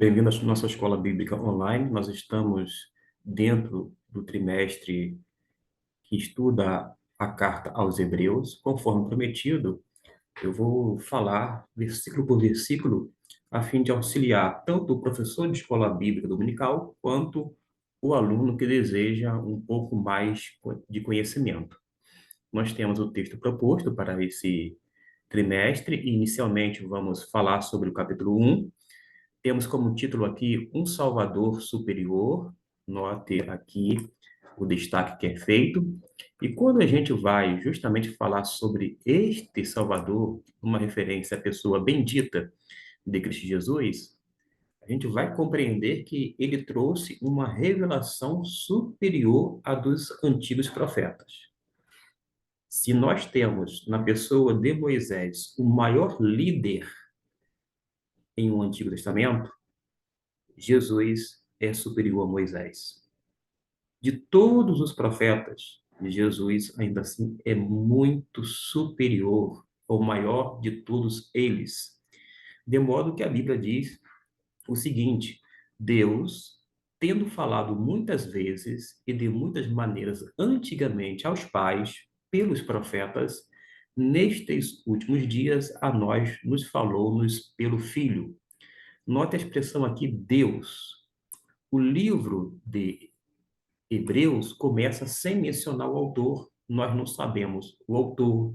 Bem-vindo à nossa escola bíblica online. Nós estamos dentro do trimestre que estuda a carta aos Hebreus. Conforme prometido, eu vou falar versículo por versículo, a fim de auxiliar tanto o professor de escola bíblica dominical quanto o aluno que deseja um pouco mais de conhecimento. Nós temos o texto proposto para esse trimestre e, inicialmente, vamos falar sobre o capítulo 1. Temos como título aqui Um Salvador Superior. Note aqui o destaque que é feito. E quando a gente vai justamente falar sobre este Salvador, uma referência à pessoa bendita de Cristo Jesus, a gente vai compreender que ele trouxe uma revelação superior à dos antigos profetas. Se nós temos na pessoa de Moisés o maior líder em um Antigo Testamento, Jesus é superior a Moisés. De todos os profetas, Jesus ainda assim é muito superior ao maior de todos eles. De modo que a Bíblia diz o seguinte: Deus, tendo falado muitas vezes e de muitas maneiras antigamente aos pais, pelos profetas, nestes últimos dias a nós nos falou-nos pelo Filho. Note a expressão aqui, Deus. O livro de Hebreus começa sem mencionar o autor. Nós não sabemos o autor,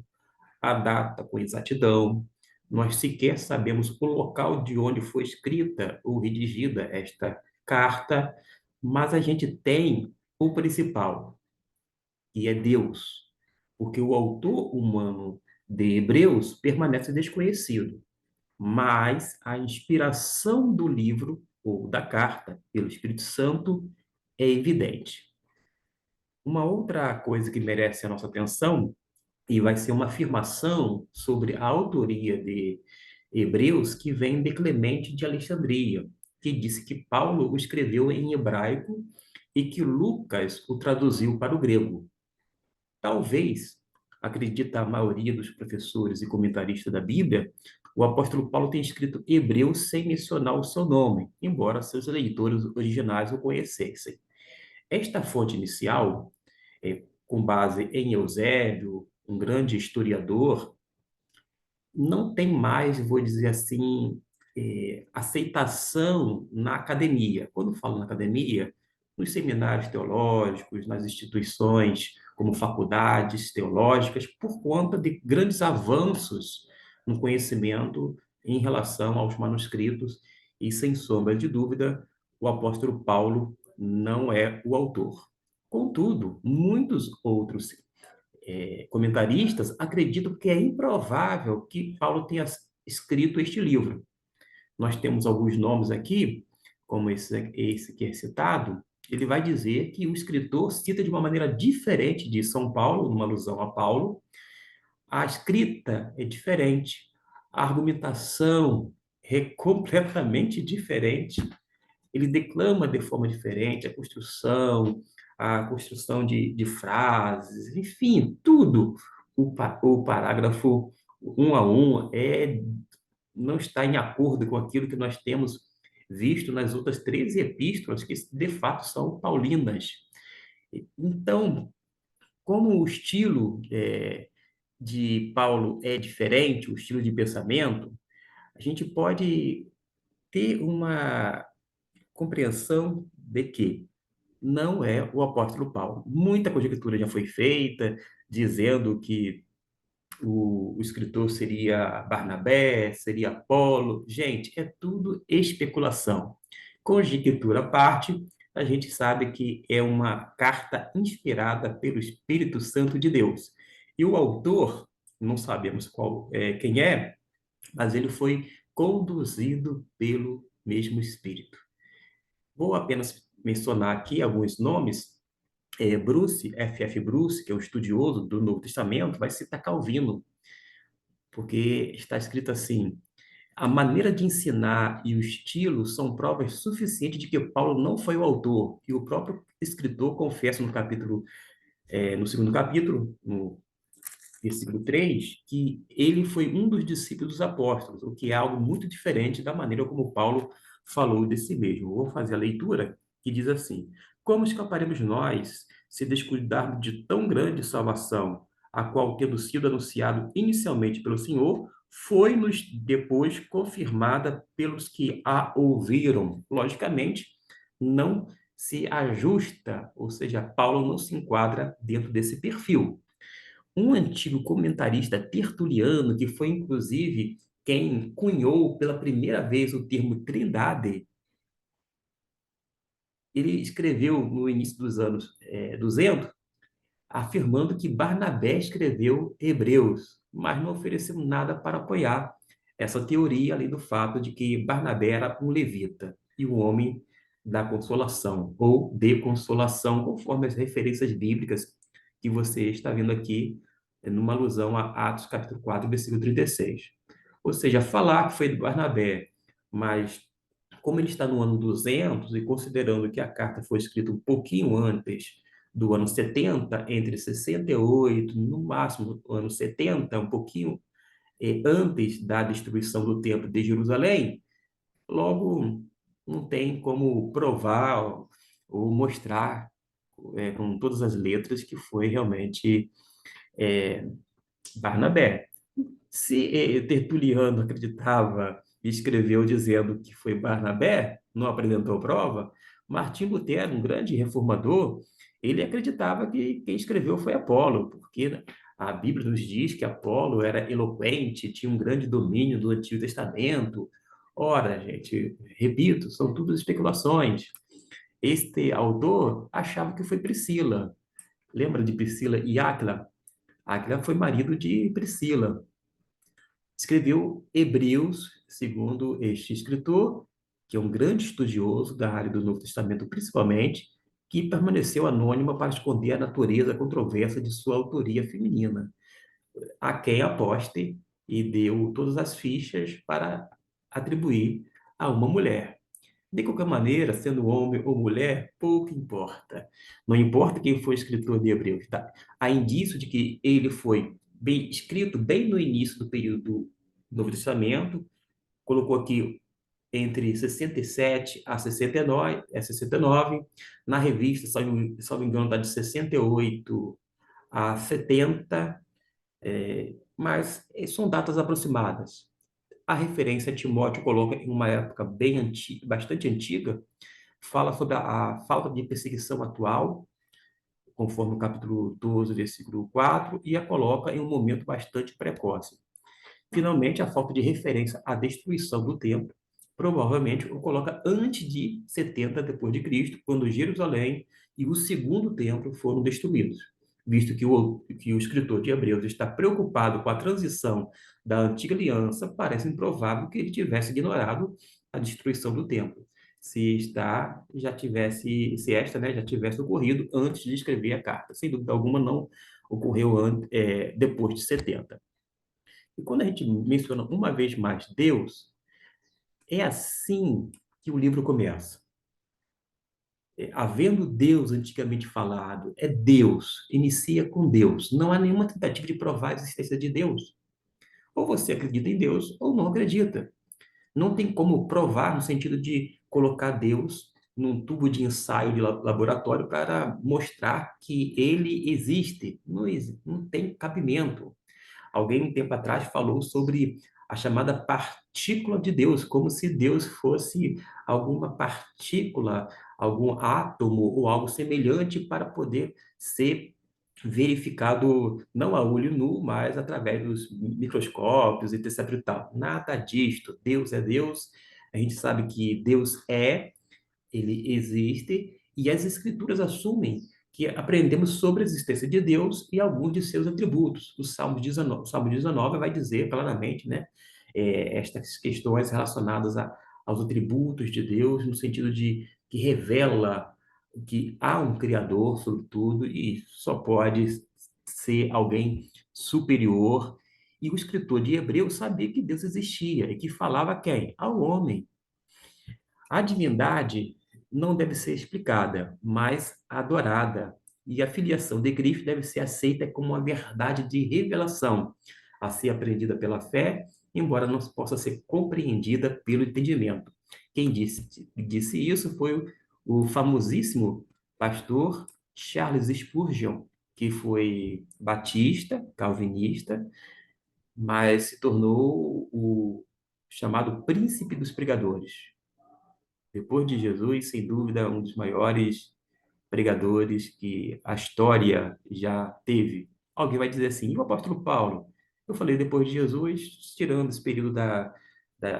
a data com exatidão, nós sequer sabemos o local de onde foi escrita ou redigida esta carta, mas a gente tem o principal, que é Deus, porque o autor humano de Hebreus permanece desconhecido, mas a inspiração do livro ou da carta pelo Espírito Santo é evidente. Uma outra coisa que merece a nossa atenção, e vai ser uma afirmação sobre a autoria de Hebreus, que vem de Clemente de Alexandria, que disse que Paulo o escreveu em hebraico e que Lucas o traduziu para o grego. Talvez, acredita a maioria dos professores e comentaristas da Bíblia, o apóstolo Paulo tenha escrito Hebreus sem mencionar o seu nome, embora seus leitores originais o conhecessem. Esta fonte inicial, com base em Eusébio, um grande historiador, não tem mais, vou dizer assim, aceitação na academia. Quando falo na academia, nos seminários teológicos, nas instituições como faculdades teológicas, por conta de grandes avanços no conhecimento em relação aos manuscritos, e sem sombra de dúvida, o apóstolo Paulo não é o autor. Contudo, muitos outros comentaristas acreditam que é improvável que Paulo tenha escrito este livro. Nós temos alguns nomes aqui, como esse que é citado, ele vai dizer que o escritor cita de uma maneira diferente de São Paulo, numa alusão a Paulo, a escrita é diferente, a argumentação é completamente diferente, ele declama de forma diferente a construção de frases, enfim, tudo. O parágrafo um a um não está em acordo com aquilo que nós temos visto nas outras 13 epístolas, que de fato são paulinas. Então, como o estilo de Paulo é diferente, o estilo de pensamento, a gente pode ter uma compreensão de que não é o apóstolo Paulo. Muita conjectura já foi feita, dizendo que o escritor seria Barnabé, seria Apolo. Gente, é tudo especulação. Conjectura à parte, a gente sabe que é uma carta inspirada pelo Espírito Santo de Deus. E o autor, não sabemos quem é, mas ele foi conduzido pelo mesmo Espírito. Vou apenas mencionar aqui alguns nomes. Bruce, F. Bruce, que é um estudioso do Novo Testamento, vai citar Calvino, porque está escrito assim: a maneira de ensinar e o estilo são provas suficientes de que Paulo não foi o autor. E o próprio escritor confessa no segundo capítulo, no versículo 3, que ele foi um dos discípulos dos apóstolos, o que é algo muito diferente da maneira como Paulo falou de si mesmo. Vou fazer a leitura que diz assim: Como escaparemos nós se descuidarmos de tão grande salvação, a qual, tendo sido anunciado inicialmente pelo Senhor, foi-nos depois confirmada pelos que a ouviram? Logicamente, não se ajusta, ou seja, Paulo não se enquadra dentro desse perfil. Um antigo comentarista tertuliano, que foi inclusive quem cunhou pela primeira vez o termo Trindade, ele escreveu no início dos anos 200, afirmando que Barnabé escreveu Hebreus, mas não ofereceu nada para apoiar essa teoria, além do fato de que Barnabé era um levita e um homem da consolação, ou de consolação, conforme as referências bíblicas que você está vendo aqui, numa alusão a Atos capítulo 4, versículo 36. Ou seja, falar que foi de Barnabé, mas como ele está no ano 200, e considerando que a carta foi escrita um pouquinho antes do ano 70, entre 68, no máximo o ano 70, um pouquinho antes da destruição do templo de Jerusalém, logo não tem como provar ou mostrar com todas as letras que foi realmente é, Barnabé. Se Tertuliano acreditava e escreveu dizendo que foi Barnabé, não apresentou prova, Martim Lutero, um grande reformador, ele acreditava que quem escreveu foi Apolo, porque né, a Bíblia nos diz que Apolo era eloquente, tinha um grande domínio do Antigo Testamento. Ora, gente, repito, são tudo especulações. Este autor achava que foi Priscila. Lembra de Priscila e Áquila? Áquila foi marido de Priscila. Escreveu Hebreus, segundo este escritor, que é um grande estudioso da área do Novo Testamento, principalmente, que permaneceu anônima para esconder a natureza controversa de sua autoria feminina, a quem aposte e deu todas as fichas para atribuir a uma mulher. De qualquer maneira, sendo homem ou mulher, pouco importa. Não importa quem foi escritor de Hebreus, tá? Há indício de que ele foi bem escrito bem no início do período do Novo Testamento, colocou aqui entre 67 a 69, 69. Na revista, salvo engano, está de 68 a 70, mas são datas aproximadas. A referência a Timóteo coloca em uma época bem antiga, bastante antiga, fala sobre a falta de perseguição atual, conforme o capítulo 12, versículo 4, e a coloca em um momento bastante precoce. Finalmente, a falta de referência à destruição do templo provavelmente o coloca antes de 70 depois de Cristo, quando Jerusalém e o segundo templo foram destruídos, visto que o escritor de Hebreus está preocupado com a transição da antiga aliança, parece improvável que ele tivesse ignorado a destruição do templo, se esta, né, já tivesse ocorrido antes de escrever a carta. Sem dúvida alguma, não ocorreu depois de 70. E quando a gente menciona uma vez mais Deus, é assim que o livro começa. Havendo Deus antigamente falado, é Deus, inicia com Deus. Não há nenhuma tentativa de provar a existência de Deus. Ou você acredita em Deus, ou não acredita. Não tem como provar no sentido de colocar Deus num tubo de ensaio de laboratório para mostrar que ele existe. Não, não tem cabimento. Alguém um tempo atrás falou sobre a chamada partícula de Deus, como se Deus fosse alguma partícula, algum átomo ou algo semelhante para poder ser verificado não a olho nu, mas através dos microscópios e etc e tal. Nada disto. Deus é Deus. A gente sabe que Deus ele existe e as escrituras assumem que aprendemos sobre a existência de Deus e alguns de seus atributos. O Salmo 19 vai dizer claramente, né, estas questões relacionadas aos atributos de Deus, no sentido de que revela que há um Criador sobre tudo e só pode ser alguém superior. E o escritor de Hebreus sabia que Deus existia e que falava a quem? Ao homem. A divindade não deve ser explicada, mas adorada. E a filiação de Cristo deve ser aceita como uma verdade de revelação, a ser aprendida pela fé, embora não possa ser compreendida pelo entendimento. Quem disse isso foi o famosíssimo pastor Charles Spurgeon, que foi batista, calvinista, mas se tornou o chamado príncipe dos pregadores. Depois de Jesus, sem dúvida, um dos maiores pregadores que a história já teve. Alguém vai dizer assim, e o apóstolo Paulo? Eu falei, depois de Jesus, tirando esse período da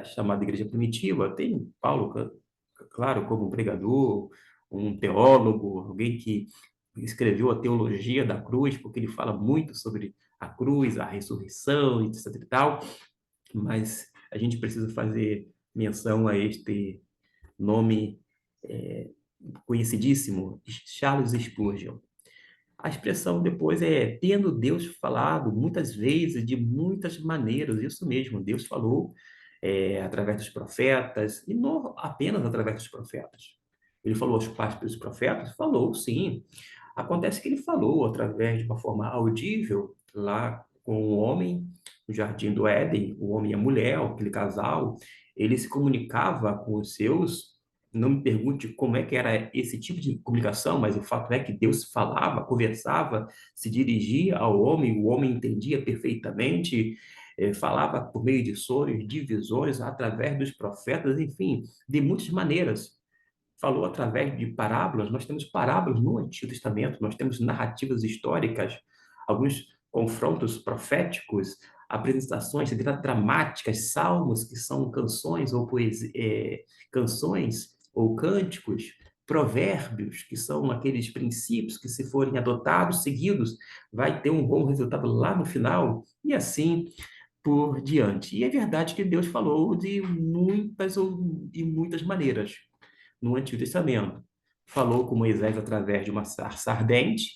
chamada igreja primitiva, tem Paulo, claro, como um pregador, um teólogo, alguém que escreveu a teologia da cruz, porque ele fala muito sobre a cruz, a ressurreição, etc e tal, mas a gente precisa fazer menção a este nome é, conhecidíssimo, Charles Spurgeon. A expressão depois é tendo Deus falado muitas vezes, de muitas maneiras, isso mesmo, Deus falou através dos profetas, e não apenas através dos profetas. Ele falou aos pais pelos profetas? Falou, sim. Acontece que ele falou através de uma forma audível, lá com o homem, no Jardim do Éden, o homem e a mulher, aquele casal, ele se comunicava com os seus. Não me pergunte como é que era esse tipo de comunicação, mas o fato é que Deus falava, conversava, se dirigia ao homem, o homem entendia perfeitamente, falava por meio de sonhos, de visões, através dos profetas, enfim, de muitas maneiras. Falou através de parábolas, nós temos parábolas no Antigo Testamento, nós temos narrativas históricas, alguns confrontos proféticos, apresentações dramáticas, salmos que são canções ou canções ou cânticos, provérbios que são aqueles princípios que, se forem adotados, seguidos, vai ter um bom resultado lá no final, e assim por diante. E é verdade que Deus falou de muitas ou de muitas maneiras no Antigo Testamento. Falou com Moisés através de uma sarça ardente,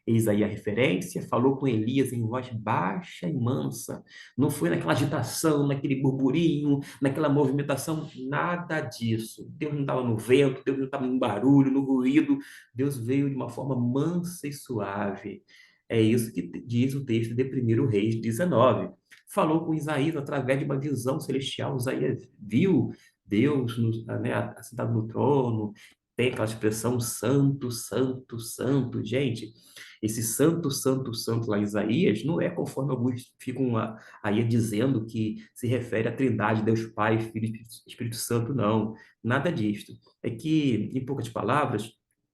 eis aí a referência, falou com Elias em voz baixa e mansa, não foi naquela agitação, naquele burburinho, naquela movimentação, nada disso. Deus não estava no vento, Deus não estava no barulho, no ruído, Deus veio de uma forma mansa e suave. É isso que diz o texto de 1 Reis 19. Falou com Isaías através de uma visão celestial. Isaías viu Deus né, assentado no trono, tem aquela expressão santo, santo, santo. Gente, esse santo, santo, santo lá em Isaías não é conforme alguns ficam aí dizendo que se refere à Trindade, Deus Pai, Filho e Espírito Santo, não. Nada disto. É que, em poucas palavras,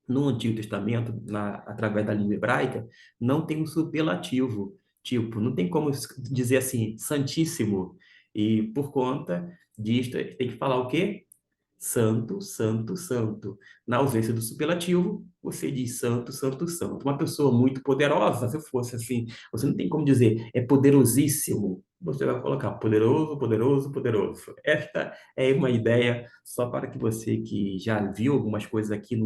no Antigo Testamento, através da língua hebraica, não tem um superlativo. Tipo, não tem como dizer assim, santíssimo. E por conta disto, tem que falar o quê? Santo, santo, santo. Na ausência do superlativo, você diz santo, santo, santo. Uma pessoa muito poderosa, se fosse assim, você não tem como dizer é poderosíssimo. Você vai colocar poderoso, poderoso, poderoso. Esta é uma ideia só para que você que já viu algumas coisas aqui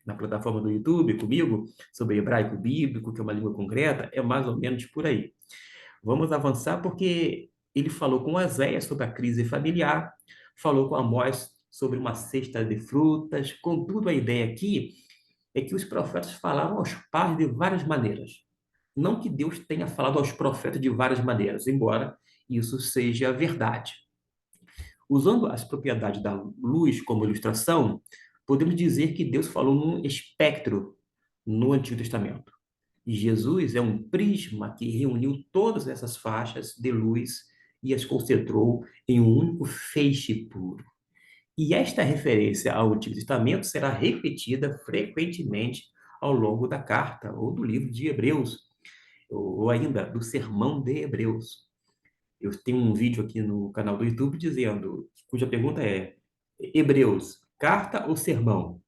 na plataforma do YouTube comigo, sobre hebraico bíblico, que é uma língua concreta, é mais ou menos por aí. Vamos avançar porque ele falou com Oséias sobre a crise familiar, falou com Amós sobre uma cesta de frutas. Contudo, a ideia aqui é que os profetas falaram aos pais de várias maneiras. Não que Deus tenha falado aos profetas de várias maneiras, embora isso seja verdade. Usando as propriedades da luz como ilustração, podemos dizer que Deus falou num espectro no Antigo Testamento. E Jesus é um prisma que reuniu todas essas faixas de luz e as concentrou em um único feixe puro. E esta referência ao Antigo Testamento será repetida frequentemente ao longo da carta ou do livro de Hebreus, ou ainda do Sermão de Hebreus. Eu tenho um vídeo aqui no canal do YouTube dizendo, cuja pergunta é: Hebreus, carta ou sermão?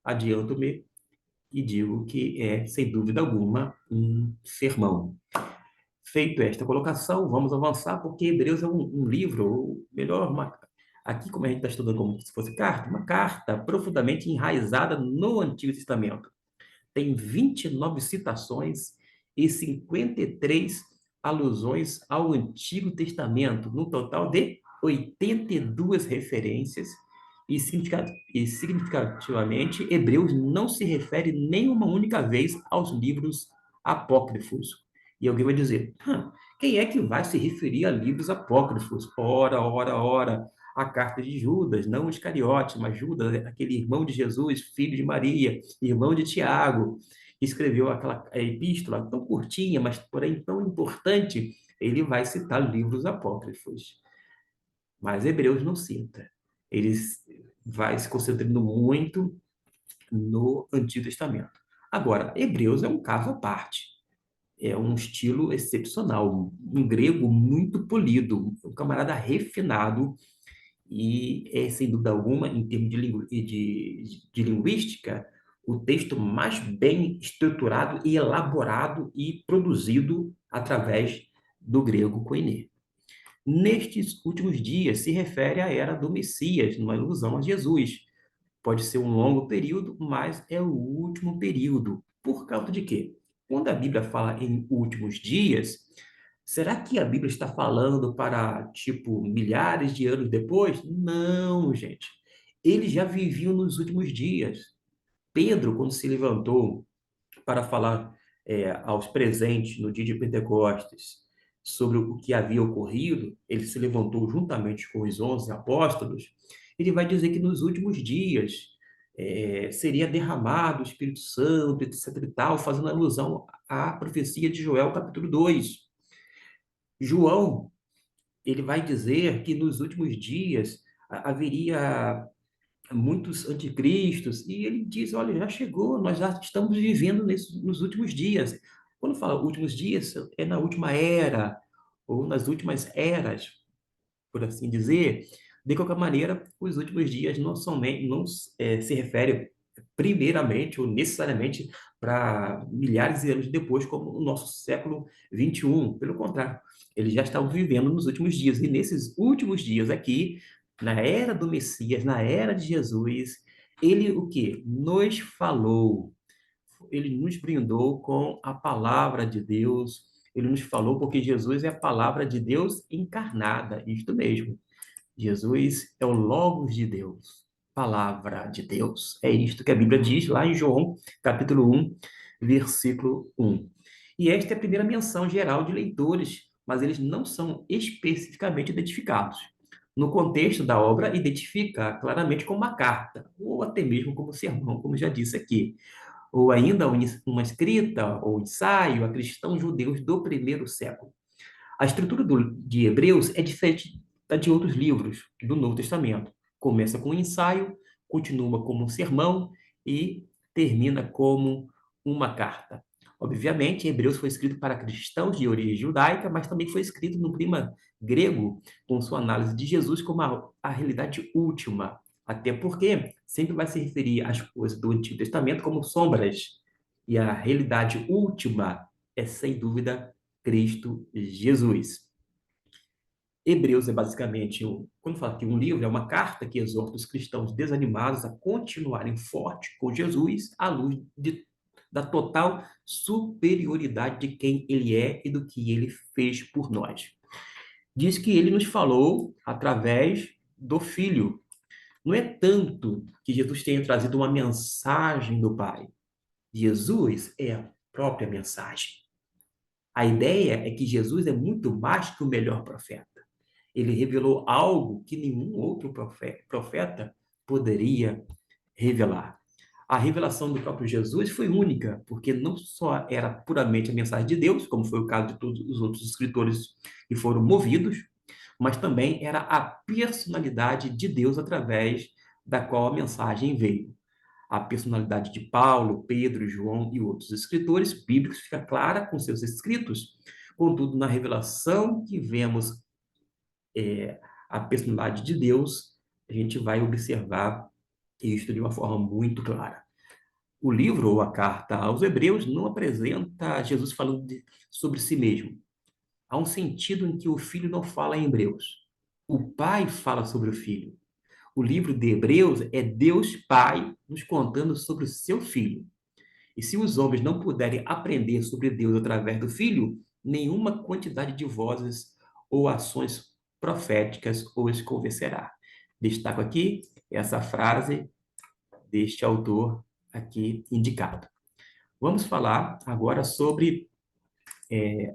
Adianto-me e digo que é, sem dúvida alguma, um sermão. Feito esta colocação, vamos avançar, porque Hebreus é um livro, ou melhor, aqui como a gente está estudando como se fosse carta, uma carta profundamente enraizada no Antigo Testamento. Tem 29 citações e 53 alusões ao Antigo Testamento, no total de 82 referências, e significativamente, Hebreus não se refere nem uma única vez aos livros apócrifos. E alguém vai dizer, quem é que vai se referir a livros apócrifos? Ora, ora, ora. a carta de Judas, não Iscariote, mas Judas, aquele irmão de Jesus, filho de Maria, irmão de Tiago, que escreveu aquela epístola tão curtinha, mas porém tão importante, ele vai citar livros apócrifos. Mas Hebreus não cita. Ele vai se concentrando muito no Antigo Testamento. Agora, Hebreus é um caso à parte. É um estilo excepcional, um grego muito polido, um camarada refinado e é, sem dúvida alguma, em termos de linguística, o texto mais bem estruturado e elaborado e produzido através do grego koiné. Nestes últimos dias, se refere à era do Messias, numa ilusão a Jesus. Pode ser um longo período, mas é o último período. Por causa de quê? Quando a Bíblia fala em últimos dias, será que a Bíblia está falando para, tipo, milhares de anos depois? Não, gente. Eles já viviam nos últimos dias. Pedro, quando se levantou para falar aos presentes no dia de Pentecostes sobre o que havia ocorrido, ele se levantou juntamente com os 11 apóstolos, ele vai dizer que nos últimos dias seria derramado o Espírito Santo, etc e tal, fazendo alusão à profecia de Joel, capítulo 2. João, ele vai dizer que nos últimos dias haveria muitos anticristos, e ele diz, olha, já chegou, nós já estamos vivendo nos últimos dias. Quando fala últimos dias, é na última era, ou nas últimas eras, por assim dizer. De qualquer maneira, os últimos dias não somente não se refere primeiramente ou necessariamente para milhares de anos depois, como o nosso século 21. Pelo contrário, eles já estavam vivendo nos últimos dias. E nesses últimos dias aqui, na era do Messias, na era de Jesus, ele o quê? Nos falou. Ele nos brindou com a palavra de Deus. Ele nos falou porque Jesus é a palavra de Deus encarnada, isto mesmo. Jesus é o Logos de Deus, palavra de Deus. É isto que a Bíblia diz lá em João, capítulo 1, versículo 1. E esta é a primeira menção geral de leitores, mas eles não são especificamente identificados. No contexto da obra, identifica claramente como uma carta, ou até mesmo como sermão, como já disse aqui, ou ainda uma escrita ou ensaio a cristãos judeus do primeiro século. A estrutura de Hebreus é diferente da de outros livros do Novo Testamento. Começa com um ensaio, continua como um sermão e termina como uma carta. Obviamente, Hebreus foi escrito para cristãos de origem judaica, mas também foi escrito no clima grego, com sua análise de Jesus como a realidade última. Até porque sempre vai se referir às coisas do Antigo Testamento como sombras. E a realidade última é, sem dúvida, Cristo Jesus. Hebreus é basicamente, quando fala que um livro é uma carta que exorta os cristãos desanimados a continuarem fortes com Jesus à luz da total superioridade de quem ele é e do que ele fez por nós. Diz que ele nos falou através do Filho. Não é tanto que Jesus tenha trazido uma mensagem do Pai. Jesus é a própria mensagem. A ideia é que Jesus é muito mais que o melhor profeta. Ele revelou algo que nenhum outro profeta poderia revelar. A revelação do próprio Jesus foi única, porque não só era puramente a mensagem de Deus, como foi o caso de todos os outros escritores que foram movidos, mas também era a personalidade de Deus através da qual a mensagem veio. A personalidade de Paulo, Pedro, João e outros escritores bíblicos fica clara com seus escritos. Contudo, na revelação que vemos a personalidade de Deus, a gente vai observar isto de uma forma muito clara. O livro ou a carta aos Hebreus não apresenta Jesus falando sobre si mesmo. Há um sentido em que o filho não fala em Hebreus. O pai fala sobre o filho. O livro de Hebreus é Deus Pai nos contando sobre o seu filho. E se os homens não puderem aprender sobre Deus através do Filho, nenhuma quantidade de vozes ou ações proféticas os convencerá. Destaco aqui essa frase deste autor aqui indicado. Vamos falar agora sobre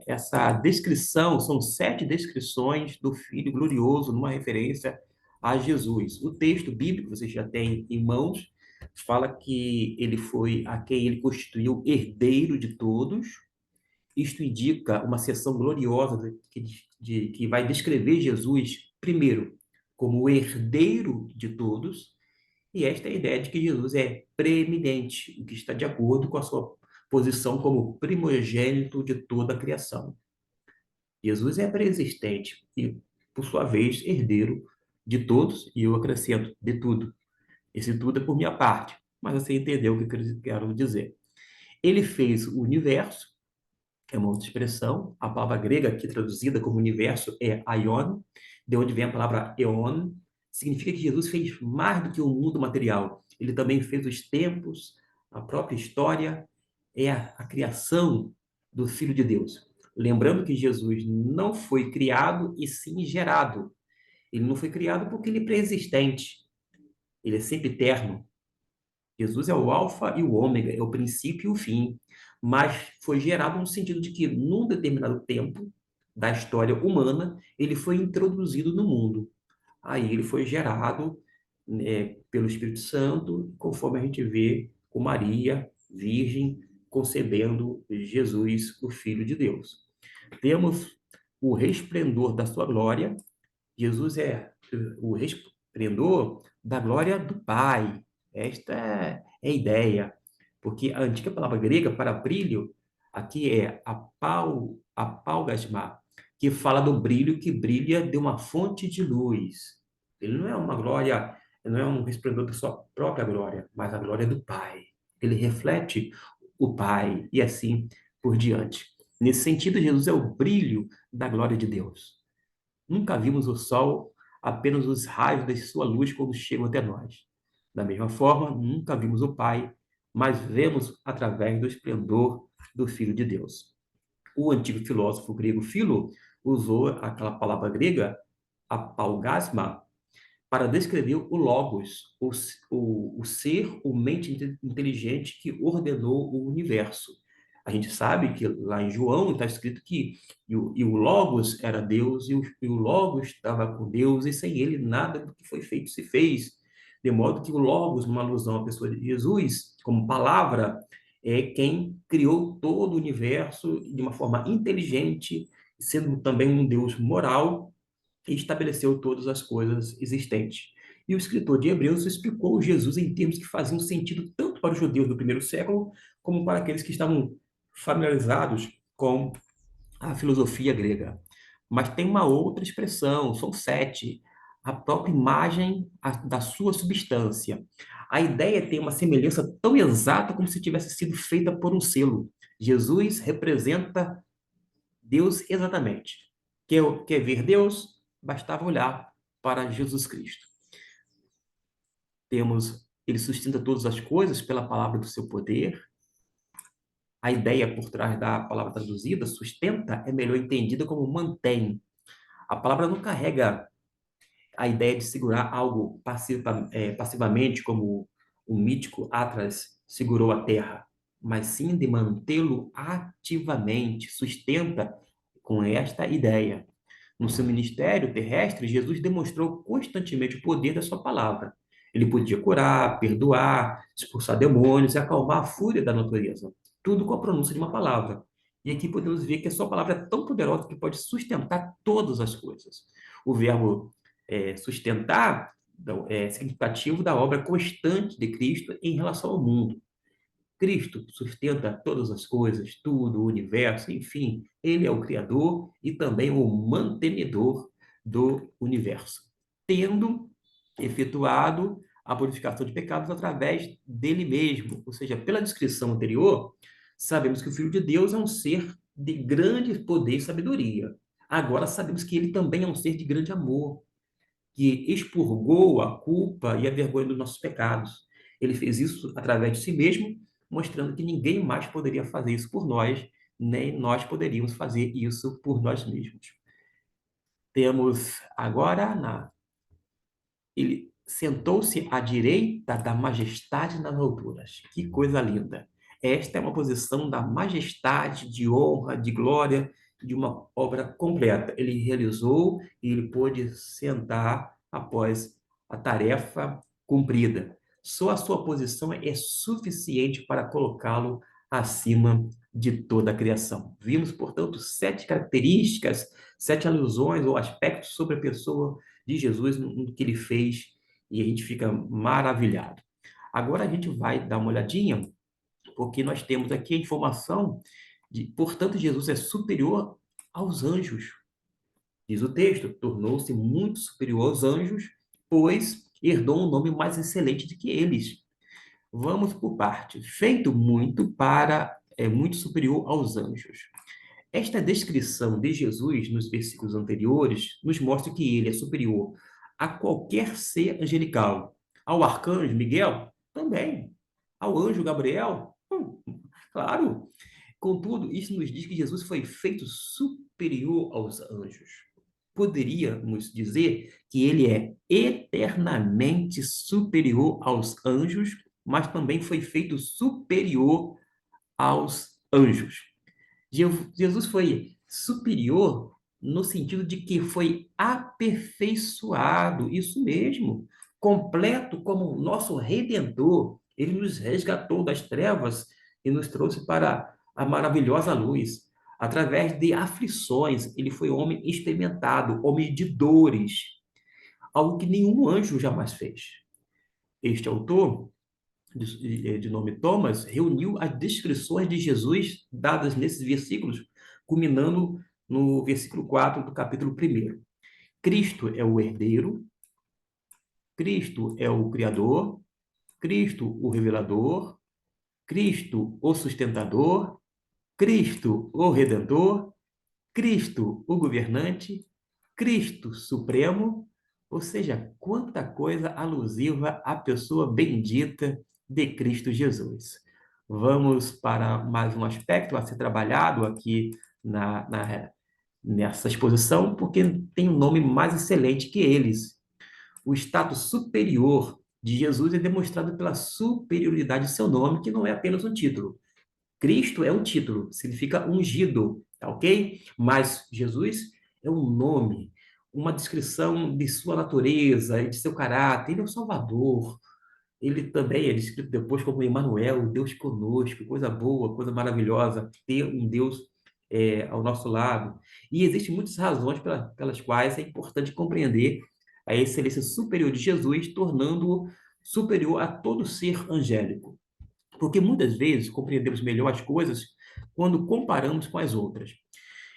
essa descrição, são 7 descrições do Filho glorioso, numa referência a Jesus. O texto bíblico, vocês já têm em mãos, fala que ele foi a quem ele constituiu herdeiro de todos. Isto indica uma seção gloriosa que vai descrever Jesus, primeiro, como o herdeiro de todos, e esta é a ideia de que Jesus é preeminente, o que está de acordo com a sua posição como primogênito de toda a criação. Jesus é pré-existente e, por sua vez, herdeiro de todos, e eu acrescento, de tudo. Esse tudo é por minha parte, mas você entendeu o que eu quero dizer. Ele fez o universo, é uma outra expressão. A palavra grega aqui traduzida como universo é aion, de onde vem a palavra eon. Significa que Jesus fez mais do que o mundo material. Ele também fez os tempos, a própria história, é a criação do Filho de Deus. Lembrando que Jesus não foi criado e sim gerado. Ele não foi criado porque ele é pré-existente. Ele é sempre eterno. Jesus é o alfa e o ômega, é o princípio e o fim, mas foi gerado no sentido de que, num determinado tempo da história humana, ele foi introduzido no mundo. Aí ele foi gerado, pelo Espírito Santo, conforme a gente vê com Maria, virgem, concebendo Jesus, o Filho de Deus. Temos o resplendor da sua glória. Jesus é o resplendor da glória do Pai. Esta é a ideia. Porque a antiga palavra grega para brilho, aqui é apaugasma, que fala do brilho que brilha de uma fonte de luz. Ele não é uma glória, não é um resplendor da sua própria glória, mas a glória do Pai. Ele reflete o Pai e assim por diante. Nesse sentido, Jesus é o brilho da glória de Deus. Nunca vimos o sol, apenas os raios de sua luz quando chegam até nós. Da mesma forma, nunca vimos o Pai, mas vemos através do esplendor do Filho de Deus. O antigo filósofo grego Filo usou aquela palavra grega, apaugasma, para descrever o Logos, o ser, o mente inteligente que ordenou o universo. A gente sabe que lá em João está escrito que e o Logos era Deus, e o Logos estava com Deus, e sem ele nada do que foi feito se fez. De modo que o Logos, uma alusão à pessoa de Jesus, como palavra, é quem criou todo o universo de uma forma inteligente, sendo também um Deus moral, e estabeleceu todas as coisas existentes. E o escritor de Hebreus explicou Jesus em termos que faziam sentido tanto para os judeus do primeiro século, como para aqueles que estavam familiarizados com a filosofia grega. Mas tem uma outra expressão, são sete, a própria imagem da sua substância. A ideia tem uma semelhança tão exata como se tivesse sido feita por um selo. Jesus representa Deus exatamente. Quer ver Deus? Bastava olhar para Jesus Cristo. Ele sustenta todas as coisas pela palavra do seu poder. A ideia por trás da palavra traduzida, sustenta, é melhor entendida como mantém. A palavra não carrega a ideia de segurar algo passivamente, como o mítico Atlas segurou a terra, mas sim de mantê-lo ativamente, sustenta com esta ideia. No seu ministério terrestre, Jesus demonstrou constantemente o poder da sua palavra. Ele podia curar, perdoar, expulsar demônios e acalmar a fúria da natureza. Tudo com a pronúncia de uma palavra. E aqui podemos ver que a sua palavra é tão poderosa que pode sustentar todas as coisas. O verbo sustentar é significativo da obra constante de Cristo em relação ao mundo. Cristo sustenta todas as coisas, tudo, o universo, enfim, ele é o Criador e também o mantenedor do universo, tendo efetuado a purificação de pecados através dele mesmo. Ou seja, pela descrição anterior, sabemos que o Filho de Deus é um ser de grande poder e sabedoria. Agora sabemos que ele também é um ser de grande amor, que expurgou a culpa e a vergonha dos nossos pecados. Ele fez isso através de si mesmo, mostrando que ninguém mais poderia fazer isso por nós, nem nós poderíamos fazer isso por nós mesmos. Temos agora ele sentou-se à direita da majestade nas alturas. Que coisa linda! Esta é uma posição da majestade, de honra, de glória, de uma obra completa. Ele realizou e ele pôde sentar após a tarefa cumprida. Só a sua posição é suficiente para colocá-lo acima de toda a criação. Vimos, portanto, 7 características, 7 alusões ou aspectos sobre a pessoa de Jesus no que ele fez e a gente fica maravilhado. Agora a gente vai dar uma olhadinha, porque nós temos aqui a informação de, portanto, Jesus é superior aos anjos. Diz o texto, tornou-se muito superior aos anjos, pois herdou um nome mais excelente do que eles. Vamos por parte. Feito muito para é muito superior aos anjos. Esta descrição de Jesus nos versículos anteriores nos mostra que ele é superior a qualquer ser angelical. Ao arcanjo Miguel, também. Ao anjo Gabriel, claro. Contudo, isso nos diz que Jesus foi feito superior aos anjos. Poderíamos dizer que ele é eternamente superior aos anjos, mas também foi feito superior aos anjos. Jesus foi superior no sentido de que foi aperfeiçoado, isso mesmo, completo como nosso redentor. Ele nos resgatou das trevas e nos trouxe para a maravilhosa luz. Através de aflições, ele foi homem experimentado, homem de dores, algo que nenhum anjo jamais fez. Este autor de nome Thomas, reuniu as descrições de Jesus dadas nesses versículos, culminando no versículo 4 do capítulo 1. Cristo é o herdeiro, Cristo é o Criador, Cristo o revelador, Cristo o sustentador, Cristo o redentor, Cristo o governante, Cristo supremo, ou seja, quanta coisa alusiva à pessoa bendita de Cristo Jesus. Vamos para mais um aspecto a ser trabalhado aqui nessa exposição, porque tem um nome mais excelente que eles. O status superior de Jesus é demonstrado pela superioridade de seu nome, que não é apenas um título. Cristo é um título, significa ungido, tá ok? Mas Jesus é um nome, uma descrição de sua natureza, de seu caráter. Ele é o Salvador. Ele também é descrito depois como Emmanuel, Deus conosco, coisa boa, coisa maravilhosa, ter um Deus ao nosso lado. E existem muitas razões pelas quais é importante compreender a excelência superior de Jesus, tornando-o superior a todo ser angélico. Porque muitas vezes compreendemos melhor as coisas quando comparamos com as outras.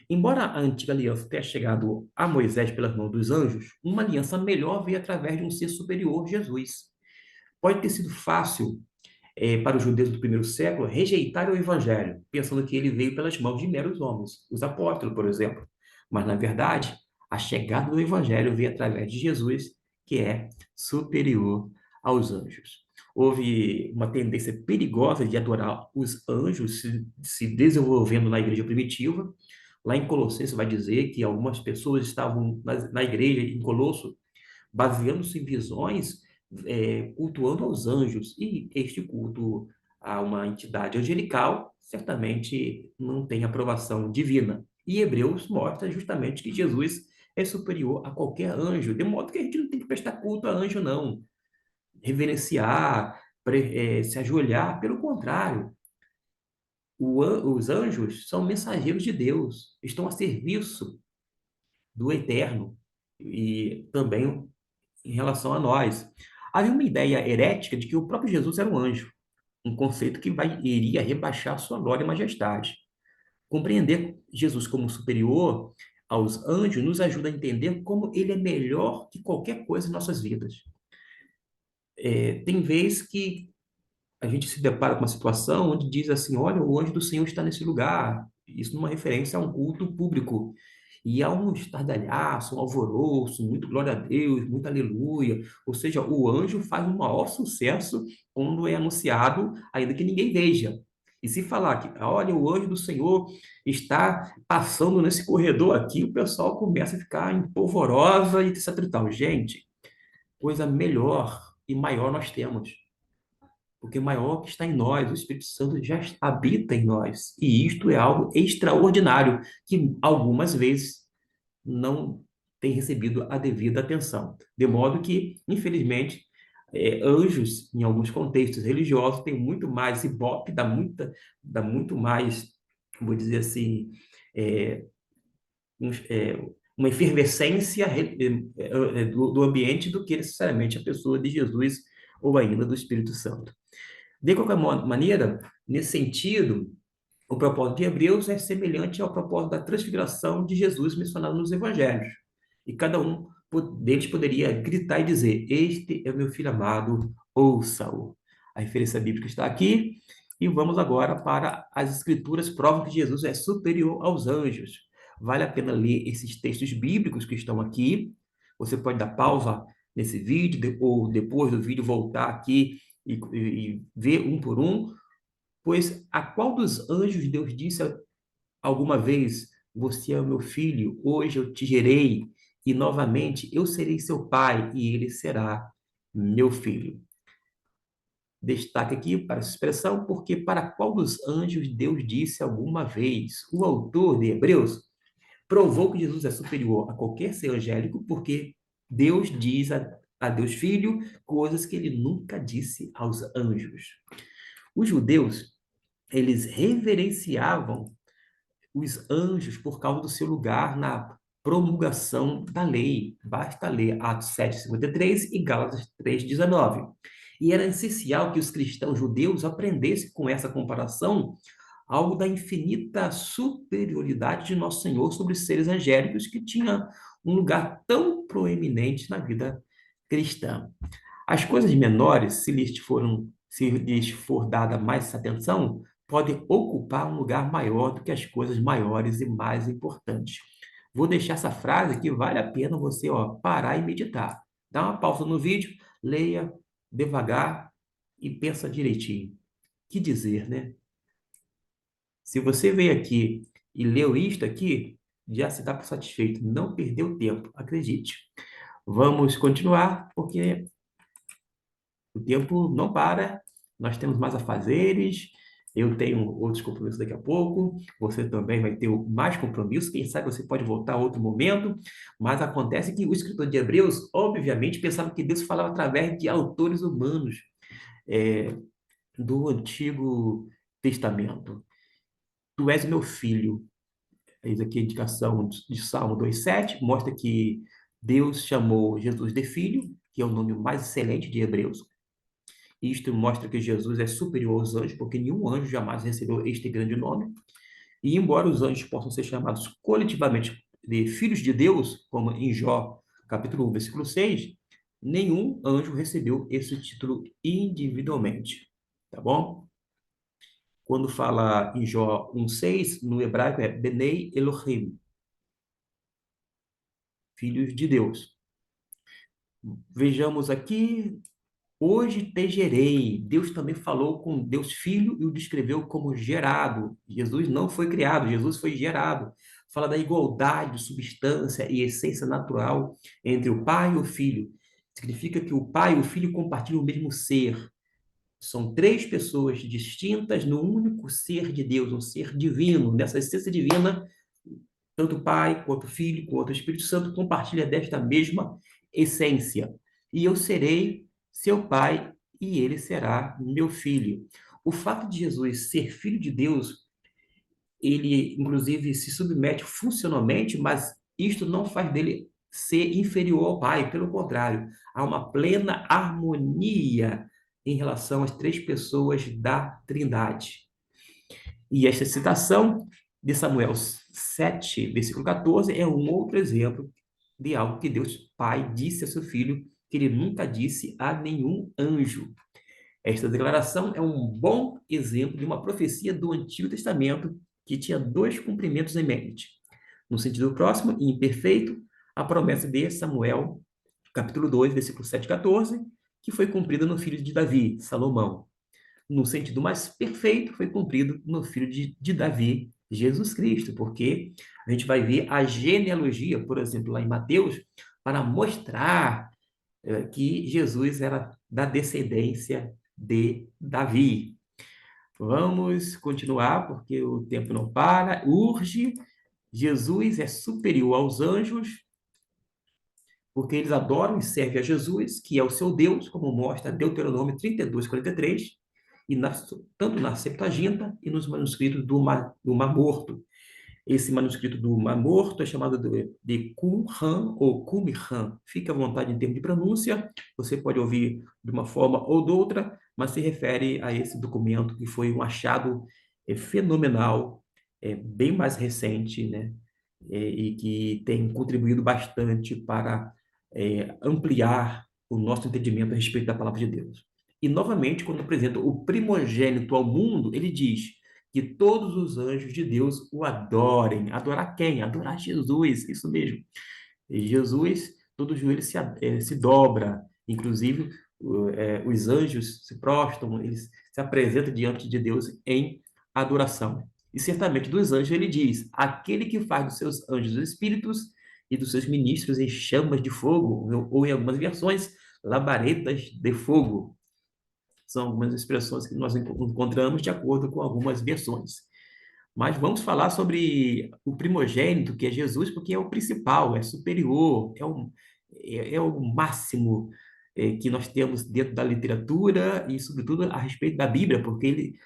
Embora a antiga aliança tenha chegado a Moisés pelas mãos dos anjos, uma aliança melhor veio através de um ser superior, Jesus. Pode ter sido fácil para os judeus do primeiro século rejeitar o evangelho, pensando que ele veio pelas mãos de meros homens, os apóstolos, por exemplo. Mas, na verdade, a chegada do evangelho veio através de Jesus, que é superior aos anjos. Houve uma tendência perigosa de adorar os anjos se desenvolvendo na igreja primitiva. Lá em Colossenses vai dizer que algumas pessoas estavam na igreja em Colosso baseando-se em visões, cultuando aos anjos. E este culto a uma entidade angelical certamente não tem aprovação divina. E Hebreus mostra justamente que Jesus é superior a qualquer anjo, de modo que a gente não tem que prestar culto a anjo, não. Reverenciar, se ajoelhar, pelo contrário. Os anjos são mensageiros de Deus, estão a serviço do Eterno e também em relação a nós. Havia uma ideia herética de que o próprio Jesus era um anjo, um conceito que iria rebaixar sua glória e majestade. Compreender Jesus como superior aos anjos nos ajuda a entender como ele é melhor que qualquer coisa em nossas vidas. Tem vezes que a gente se depara com uma situação onde diz assim: olha, o anjo do Senhor está nesse lugar. Isso numa referência a um culto público. E há um estardalhaço, um alvoroço, muito glória a Deus, muito aleluia. Ou seja, o anjo faz um maior sucesso quando é anunciado, ainda que ninguém veja. E se falar que, olha, o anjo do Senhor está passando nesse corredor aqui, o pessoal começa a ficar em polvorosa e etc e tal. Gente, coisa melhor e maior nós temos, porque o maior que está em nós, o Espírito Santo já habita em nós. E isto é algo extraordinário, que algumas vezes não tem recebido a devida atenção. De modo que, infelizmente, anjos, em alguns contextos religiosos, têm muito mais ibope, dá muito mais, vou dizer assim, é, uma efervescência do ambiente do que necessariamente a pessoa de Jesus ou ainda do Espírito Santo. De qualquer maneira, nesse sentido, o propósito de Hebreus é semelhante ao propósito da transfiguração de Jesus mencionado nos evangelhos. E cada um deles poderia gritar e dizer: Este é o meu filho amado, ouça-o. A referência bíblica está aqui. E vamos agora para as escrituras provam que Jesus é superior aos anjos. Vale a pena ler esses textos bíblicos que estão aqui. Você pode dar pausa nesse vídeo, ou depois do vídeo voltar aqui e ver um por um. Pois a qual dos anjos Deus disse alguma vez: Você é o meu filho, hoje eu te gerei, e novamente eu serei seu pai, e ele será meu filho. Destaque aqui para essa expressão, porque para qual dos anjos Deus disse alguma vez? O autor de Hebreus provou que Jesus é superior a qualquer ser angélico, porque Deus diz a Deus Filho coisas que ele nunca disse aos anjos. Os judeus, eles reverenciavam os anjos por causa do seu lugar na promulgação da lei. Basta ler Atos 7:53 e Gálatas 3:19. E era essencial que os cristãos judeus aprendessem com essa comparação algo da infinita superioridade de nosso Senhor sobre os seres angélicos, que tinha um lugar tão proeminente na vida cristã. As coisas menores, se lhes for dada mais atenção, podem ocupar um lugar maior do que as coisas maiores e mais importantes. Vou deixar essa frase que vale a pena você, parar e meditar. Dá uma pausa no vídeo, leia devagar e pensa direitinho. Que dizer, né? Se você veio aqui e leu isto aqui, já se dá por satisfeito. Não perdeu tempo, acredite. Vamos continuar, porque o tempo não para, nós temos mais afazeres, eu tenho outros compromissos daqui a pouco, você também vai ter mais compromissos, quem sabe você pode voltar a outro momento, mas acontece que o escritor de Hebreus, obviamente, pensava que Deus falava através de autores humanos é, do Antigo Testamento. Tu és meu filho. Eis aqui a indicação de Salmo 2:7, mostra que Deus chamou Jesus de filho, que é o nome mais excelente de Hebreus. Isto mostra que Jesus é superior aos anjos, porque nenhum anjo jamais recebeu este grande nome. E embora os anjos possam ser chamados coletivamente de filhos de Deus, como em Jó, capítulo 1, versículo 6, nenhum anjo recebeu esse título individualmente. Tá bom? Quando fala em Jó 1:6, no hebraico é Benei Elohim, filhos de Deus. Vejamos aqui, hoje te gerei. Deus também falou com Deus Filho e o descreveu como gerado. Jesus não foi criado, Jesus foi gerado. Fala da igualdade de substância e essência natural entre o Pai e o Filho. Significa que o Pai e o Filho compartilham o mesmo ser. São três pessoas distintas no único ser de Deus, um ser divino. Nessa essência divina, tanto o Pai, quanto o Filho, quanto o Espírito Santo compartilham desta mesma essência. E eu serei seu pai e ele será meu filho. O fato de Jesus ser filho de Deus, ele inclusive se submete funcionalmente, mas isto não faz dele ser inferior ao pai, pelo contrário, há uma plena harmonia em relação às três pessoas da Trindade. E esta citação de Samuel 7, versículo 14, é um outro exemplo de algo que Deus Pai disse a seu filho, que ele nunca disse a nenhum anjo. Esta declaração é um bom exemplo de uma profecia do Antigo Testamento que tinha dois cumprimentos em mente. No sentido próximo e imperfeito, a promessa de Samuel, capítulo 2, versículo 7 e 14, que foi cumprida no filho de Davi, Salomão. No sentido mais perfeito, foi cumprido no filho de Davi, Jesus Cristo, porque a gente vai ver a genealogia, por exemplo, lá em Mateus, para mostrar que Jesus era da descendência de Davi. Vamos continuar, porque o tempo não para, urge. Jesus é superior aos anjos, porque eles adoram e servem a Jesus, que é o seu Deus, como mostra Deuteronômio 32, 43, e tanto na Septuaginta e nos manuscritos do Mar Morto. Esse manuscrito do Mar Morto é chamado de Qumran ou Qumran. Fique à vontade em termos de pronúncia, você pode ouvir de uma forma ou de outra, mas se refere a esse documento que foi um achado fenomenal, bem mais recente, né? E que tem contribuído bastante para ampliar o nosso entendimento a respeito da palavra de Deus. E, novamente, quando apresenta o primogênito ao mundo, ele diz que todos os anjos de Deus o adorem. Adorar quem? Adorar Jesus, isso mesmo. E Jesus, todo joelho se dobra, inclusive os anjos se prostram, eles se apresentam diante de Deus em adoração. E certamente dos anjos ele diz: aquele que faz dos seus anjos espíritos e dos seus ministros em chamas de fogo, ou em algumas versões, labaredas de fogo. São algumas expressões que nós encontramos de acordo com algumas versões. Mas vamos falar sobre o primogênito, que é Jesus, porque é o principal, é superior, é o máximo que nós temos dentro da literatura e, sobretudo, a respeito da Bíblia, porque ele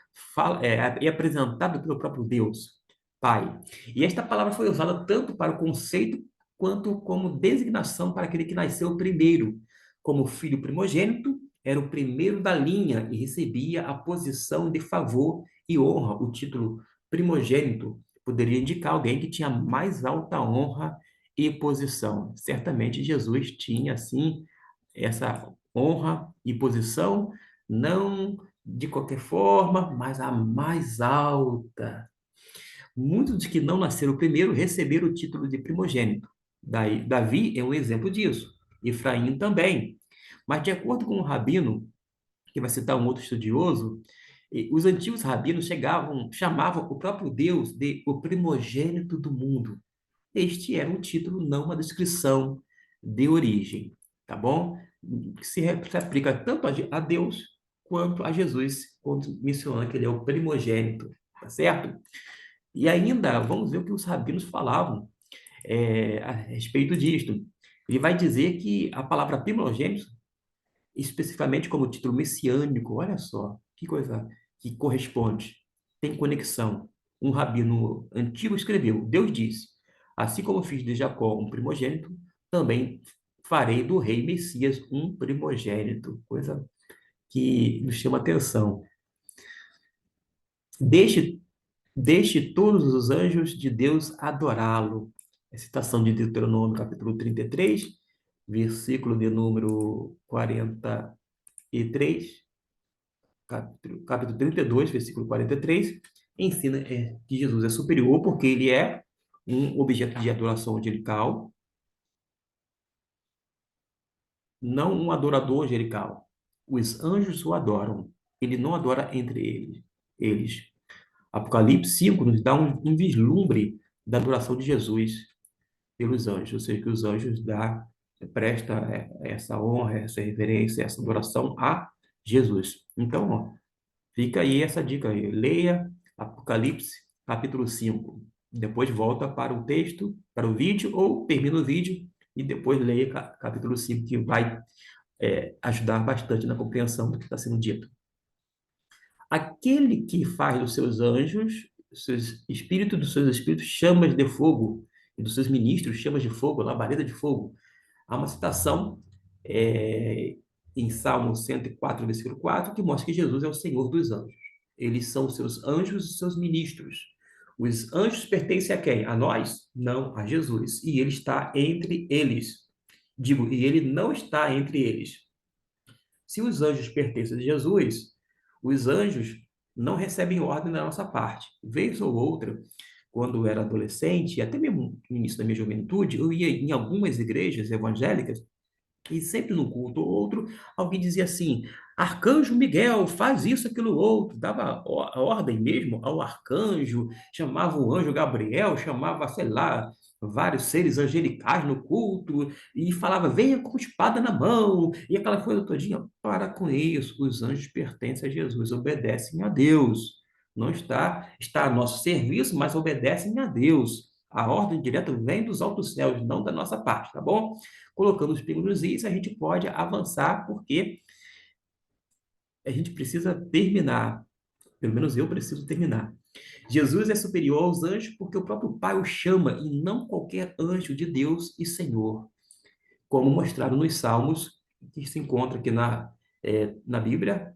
é apresentado pelo próprio Deus, Pai. E esta palavra foi usada tanto para o conceito quanto como designação para aquele que nasceu primeiro. Como filho primogênito, era o primeiro da linha e recebia a posição de favor e honra, o título primogênito poderia indicar alguém que tinha mais alta honra e posição. Certamente Jesus tinha, assim, essa honra e posição, não de qualquer forma, mas a mais alta. Muitos dos que não nasceram primeiro receberam o título de primogênito. Davi é um exemplo disso. Efraim também. Mas, de acordo com o Rabino, que vai citar um outro estudioso, os antigos rabinos chamavam o próprio Deus de o primogênito do mundo. Este era um título, não uma descrição de origem, tá bom? Que se aplica tanto a Deus quanto a Jesus, quando menciona que ele é o primogênito, tá certo? E ainda, vamos ver o que os rabinos falavam a respeito disto. Ele vai dizer que a palavra primogênito especificamente como título messiânico, olha só, que coisa que corresponde, tem conexão. Um rabino antigo escreveu: Deus disse: assim como fiz de Jacó um primogênito, também farei do rei Messias um primogênito. Coisa que nos chama atenção. Deixe, deixe todos os anjos de Deus adorá-lo. É citação de Deuteronômio, capítulo 33, versículo de número 43, capítulo 32, versículo 43, ensina que Jesus é superior porque ele é um objeto de adoração angelical, não um adorador angelical. Os anjos o adoram. Ele não adora entre eles. Apocalipse 5 nos dá um vislumbre da adoração de Jesus pelos anjos, ou seja, que os anjos presta essa honra, essa reverência, essa adoração a Jesus. Então, ó, fica aí essa dica aí. Leia Apocalipse, capítulo 5. Depois volta para o texto, para o vídeo, ou termina o vídeo e depois leia capítulo 5, que vai ajudar bastante na compreensão do que está sendo dito. Aquele que faz dos seus anjos, dos seus espíritos, chamas de fogo, e dos seus ministros, chamas de fogo, labareda de fogo. Há uma citação é, em Salmo 104, versículo 4, que mostra que Jesus é o Senhor dos anjos. Eles são os seus anjos e seus ministros. Os anjos pertencem a quem? A nós? Não, a Jesus. E ele está entre eles. Digo, e ele não está entre eles. Se os anjos pertencem a Jesus, os anjos não recebem ordem da nossa parte. Vez ou outra, quando eu era adolescente, até mesmo no início da minha juventude, eu ia em algumas igrejas evangélicas e sempre num culto ou outro, alguém dizia assim: Arcanjo Miguel, faz isso, aquilo, outro. Dava a ordem mesmo ao arcanjo, chamava o anjo Gabriel, chamava, sei lá, vários seres angelicais no culto, e falava: venha com espada na mão, e aquela coisa todinha. Para com isso, os anjos pertencem a Jesus, obedecem a Deus. Não está a nosso serviço, mas obedecem a Deus. A ordem direta vem dos altos céus, não da nossa parte, tá bom? Colocando os pingos nos is, a gente pode avançar, porque a gente precisa terminar. Pelo menos eu preciso terminar. Jesus é superior aos anjos porque o próprio Pai o chama e não qualquer anjo de Deus e Senhor, como mostrado nos Salmos, que se encontra aqui na Bíblia,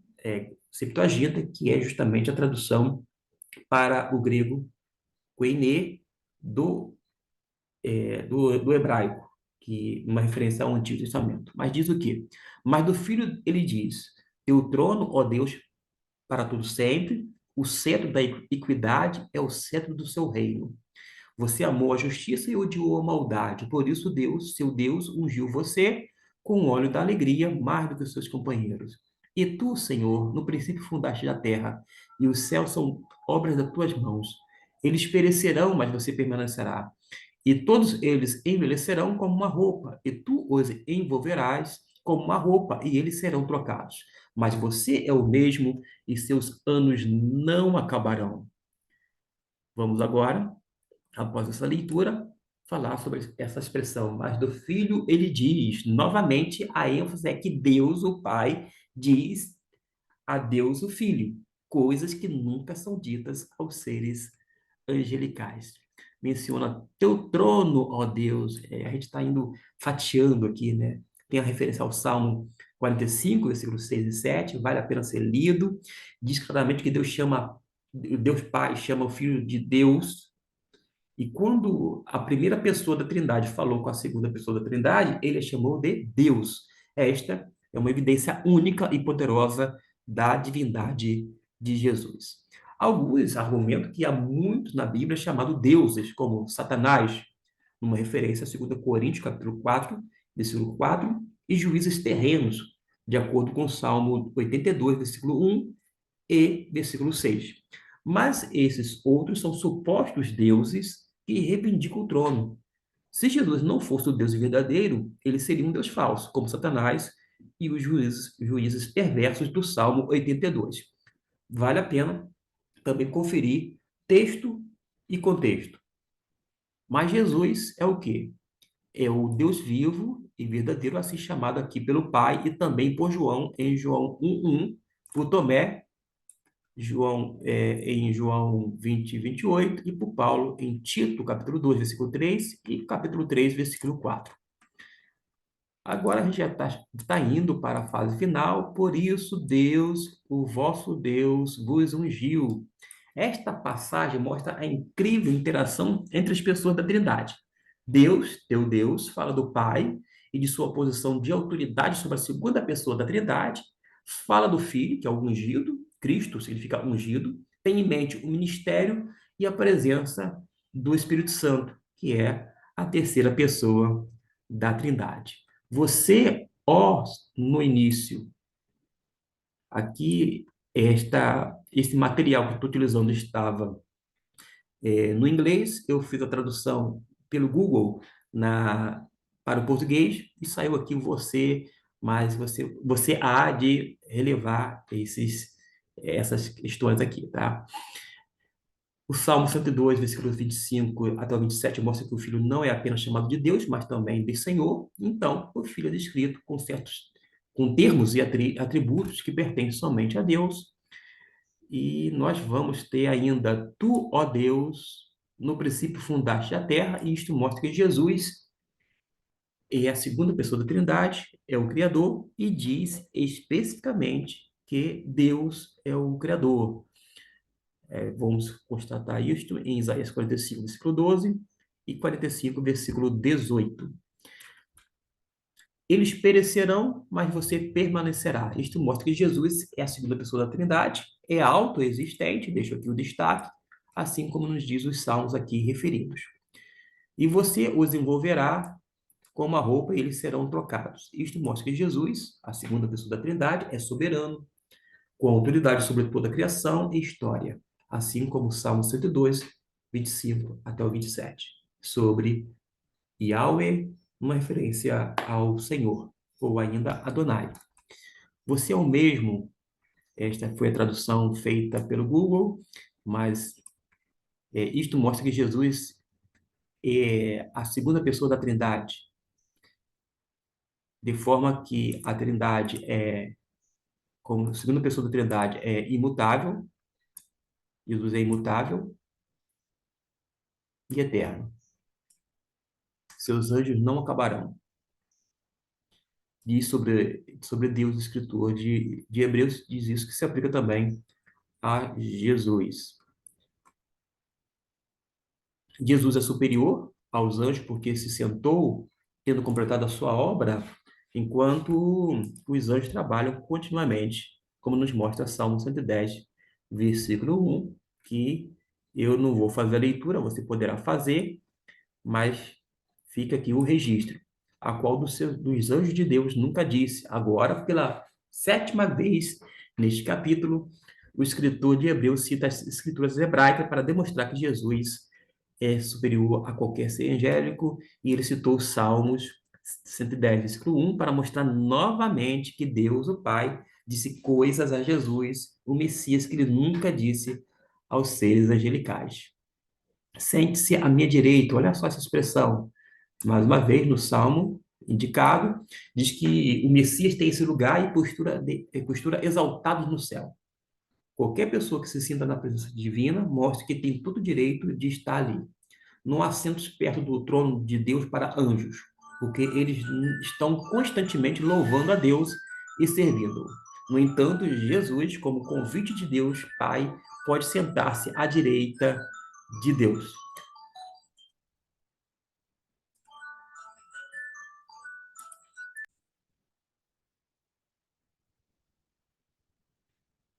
Septuaginta, que é justamente a tradução para o grego koiné do hebraico, que uma referência ao Antigo Testamento. Mas diz o quê? Mas do Filho ele diz: Teu trono, ó Deus, para todo sempre, o cetro da equidade é o cetro do seu reino. Você amou a justiça e odiou a maldade. Por isso Deus, seu Deus, ungiu você com o óleo da alegria mais do que os seus companheiros. E tu, Senhor, no princípio fundaste a terra, e os céus são obras das tuas mãos. Eles perecerão, mas você permanecerá. E todos eles envelhecerão como uma roupa, e tu os envolverás como uma roupa, e eles serão trocados. Mas você é o mesmo, e seus anos não acabarão. Vamos agora, após essa leitura, falar sobre essa expressão. Mas do Filho ele diz, novamente, a ênfase é que Deus, o Pai, diz a Deus, o Filho, coisas que nunca são ditas aos seres angelicais. Menciona teu trono, ó Deus. A gente está indo fatiando aqui, né? Tem a referência ao Salmo 45, versículos 6 e 7, vale a pena ser lido. Diz claramente que Deus chama, Deus Pai chama o Filho de Deus. E quando a primeira pessoa da Trindade falou com a segunda pessoa da Trindade, ele a chamou de Deus. Esta é uma evidência única e poderosa da divindade de Jesus. Alguns argumentam que há muitos na Bíblia chamados deuses, como Satanás, uma referência a 2 Coríntios, capítulo 4, versículo 4, e juízes terrenos, de acordo com o Salmo 82, versículo 1 e versículo 6. Mas esses outros são supostos deuses que reivindicam o trono. Se Jesus não fosse o Deus verdadeiro, ele seria um Deus falso, como Satanás e os juízes perversos do Salmo 82. Vale a pena também conferir texto e contexto. Mas Jesus é o quê? É o Deus vivo e verdadeiro, assim chamado aqui pelo Pai e também por João, em João 1:1, por Tomé, em João 20:28, e por Paulo em Tito, capítulo 2, versículo 3, e capítulo 3, versículo 4. Agora a gente já está indo para a fase final, por isso Deus, o vosso Deus, vos ungiu. Esta passagem mostra a incrível interação entre as pessoas da Trindade. Deus, teu Deus, fala do Pai e de sua posição de autoridade sobre a segunda pessoa da Trindade, fala do Filho, que é o ungido, Cristo significa ungido, tem em mente o ministério e a presença do Espírito Santo, que é a terceira pessoa da Trindade. Você, ó, no início, aqui, esse material que eu estou utilizando estava no inglês, eu fiz a tradução pelo Google para o português e saiu aqui você, mas você há de relevar essas questões aqui, tá? O Salmo 102, versículos 25 até o 27, mostra que o filho não é apenas chamado de Deus, mas também de Senhor. Então, o filho é descrito com termos e atributos que pertencem somente a Deus. E nós vamos ter ainda, tu, ó Deus, no princípio fundaste a terra, e isto mostra que Jesus é a segunda pessoa da Trindade, é o Criador, e diz especificamente que Deus é o Criador. Vamos constatar isto em Isaías 45, versículo 12 e 45, versículo 18. Eles perecerão, mas você permanecerá. Isto mostra que Jesus é a segunda pessoa da Trindade, é autoexistente, deixo aqui o destaque, assim como nos diz os salmos aqui referidos. E você os envolverá como a roupa e eles serão trocados. Isto mostra que Jesus, a segunda pessoa da Trindade, é soberano, com autoridade sobre toda a criação e história, assim como o Salmo 102, 25 até o 27, sobre Yahweh, uma referência ao Senhor, ou ainda Adonai. Você é o mesmo, esta foi a tradução feita pelo Google, mas isto mostra que Jesus a segunda pessoa da Trindade, de forma que a Trindade como a segunda pessoa da Trindade é imutável, Jesus é imutável e eterno. Seus anjos não acabarão. Diz sobre Deus, o escritor de Hebreus, diz isso que se aplica também a Jesus. Jesus é superior aos anjos porque se sentou, tendo completado a sua obra, enquanto os anjos trabalham continuamente, como nos mostra Salmo 110, versículo 1, que eu não vou fazer a leitura, você poderá fazer, mas fica aqui o registro, a qual dos anjos de Deus nunca disse. Agora, pela sétima vez neste capítulo, o escritor de Hebreus cita as escrituras hebraicas para demonstrar que Jesus é superior a qualquer ser angélico, e ele citou Salmos 110, versículo 1, para mostrar novamente que Deus, o Pai, disse coisas a Jesus, o Messias, que ele nunca disse aos seres angelicais. Sente-se à minha direita, olha só essa expressão. Mais uma vez, no Salmo indicado, diz que o Messias tem esse lugar e postura exaltados no céu. Qualquer pessoa que se sinta na presença divina mostra que tem todo o direito de estar ali. Não há assentos perto do trono de Deus para anjos, porque eles estão constantemente louvando a Deus e servindo. No entanto, Jesus, como convite de Deus Pai, pode sentar-se à direita de Deus.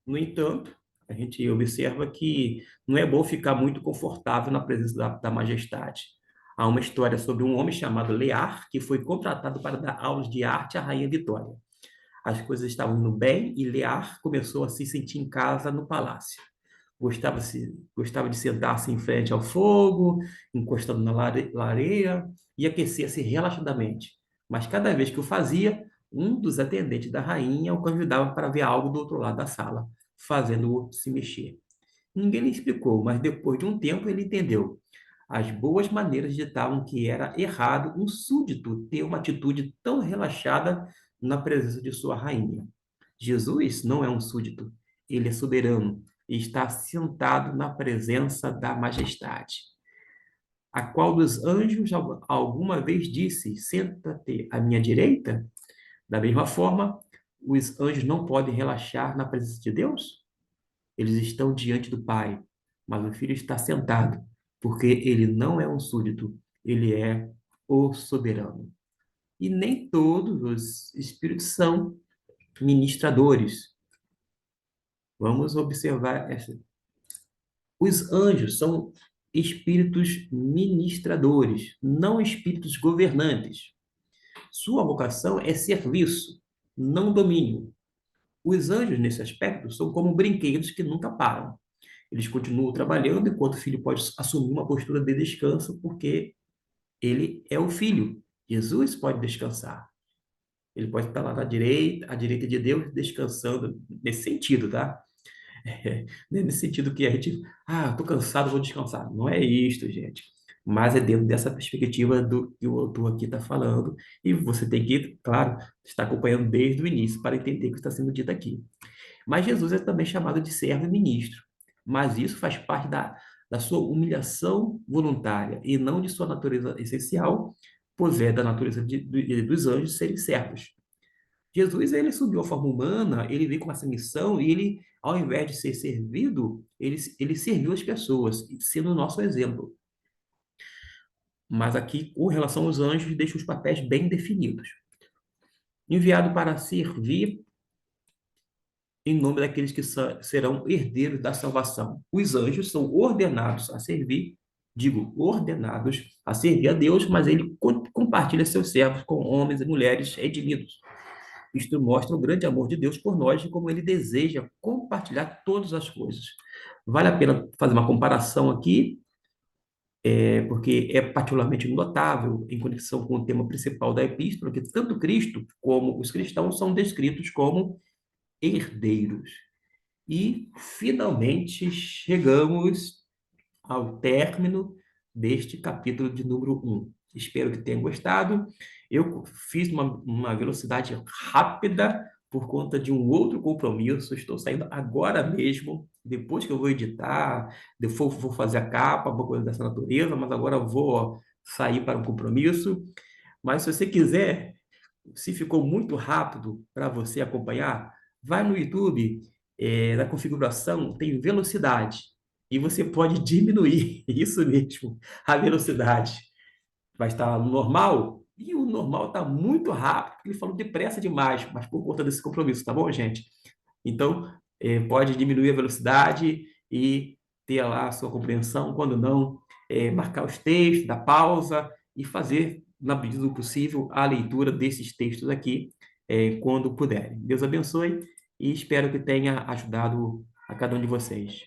No entanto, a gente observa que não é bom ficar muito confortável na presença da majestade. Há uma história sobre um homem chamado Lear, que foi contratado para dar aulas de arte à rainha Vitória. As coisas estavam indo bem e Lear começou a se sentir em casa no palácio. Gostava de sentar-se em frente ao fogo, encostando na lareira e aquecer-se relaxadamente. Mas cada vez que o fazia, um dos atendentes da rainha o convidava para ver algo do outro lado da sala, fazendo-o se mexer. Ninguém lhe explicou, mas depois de um tempo ele entendeu. As boas maneiras ditavam que era errado um súdito ter uma atitude tão relaxada na presença de sua rainha. Jesus não é um súdito, ele é soberano e está sentado na presença da majestade. A qual dos anjos alguma vez disse: Senta-te à minha direita? Da mesma forma, os anjos não podem relaxar na presença de Deus? Eles estão diante do Pai, mas o Filho está sentado, porque ele não é um súdito, ele é o soberano. E nem todos os espíritos são ministradores. Vamos observar essa. Os anjos são espíritos ministradores, não espíritos governantes. Sua vocação é serviço, não domínio. Os anjos, nesse aspecto, são como brinquedos que nunca param. Eles continuam trabalhando enquanto o filho pode assumir uma postura de descanso, porque ele é o filho. Jesus pode descansar. Ele pode estar lá à direita de Deus, descansando, nesse sentido, tá? Nesse sentido que a gente, tô cansado, vou descansar. Não é isto, gente. Mas é dentro dessa perspectiva do que o autor aqui está falando, e você tem que, claro, estar acompanhando desde o início para entender o que está sendo dito aqui. Mas Jesus é também chamado de servo e ministro. Mas isso faz parte da sua humilhação voluntária e não de sua natureza essencial, pois é da natureza dos anjos serem servos. Jesus, ele subiu a forma humana, ele veio com essa missão e ele, ao invés de ser servido, ele serviu as pessoas, sendo o nosso exemplo. Mas aqui, com relação aos anjos, deixa os papéis bem definidos. Enviado para servir em nome daqueles que serão herdeiros da salvação. Os anjos são ordenados a servir, digo, ordenados a servir a Deus, mas ele compartilha seus servos com homens e mulheres redimidos. Isto mostra o grande amor de Deus por nós e como ele deseja compartilhar todas as coisas. Vale a pena fazer uma comparação aqui, porque é particularmente notável em conexão com o tema principal da epístola, que tanto Cristo como os cristãos são descritos como herdeiros. E finalmente chegamos ao término deste capítulo de número 1. Espero que tenham gostado. Eu fiz uma velocidade rápida por conta de um outro compromisso. Estou saindo agora mesmo, depois que eu vou editar, depois vou fazer a capa, alguma coisa dessa natureza, mas agora eu vou sair para um compromisso. Mas se você quiser, se ficou muito rápido para você acompanhar, vai no YouTube, na configuração tem velocidade e você pode diminuir, isso mesmo, a velocidade. Vai estar no normal e o normal está muito rápido, ele falou depressa demais, mas por conta desse compromisso, tá bom, gente? Então, pode diminuir a velocidade e ter lá a sua compreensão, quando não, marcar os textos, dar pausa e fazer, na medida do possível, a leitura desses textos aqui, quando puderem. Deus abençoe e espero que tenha ajudado a cada um de vocês.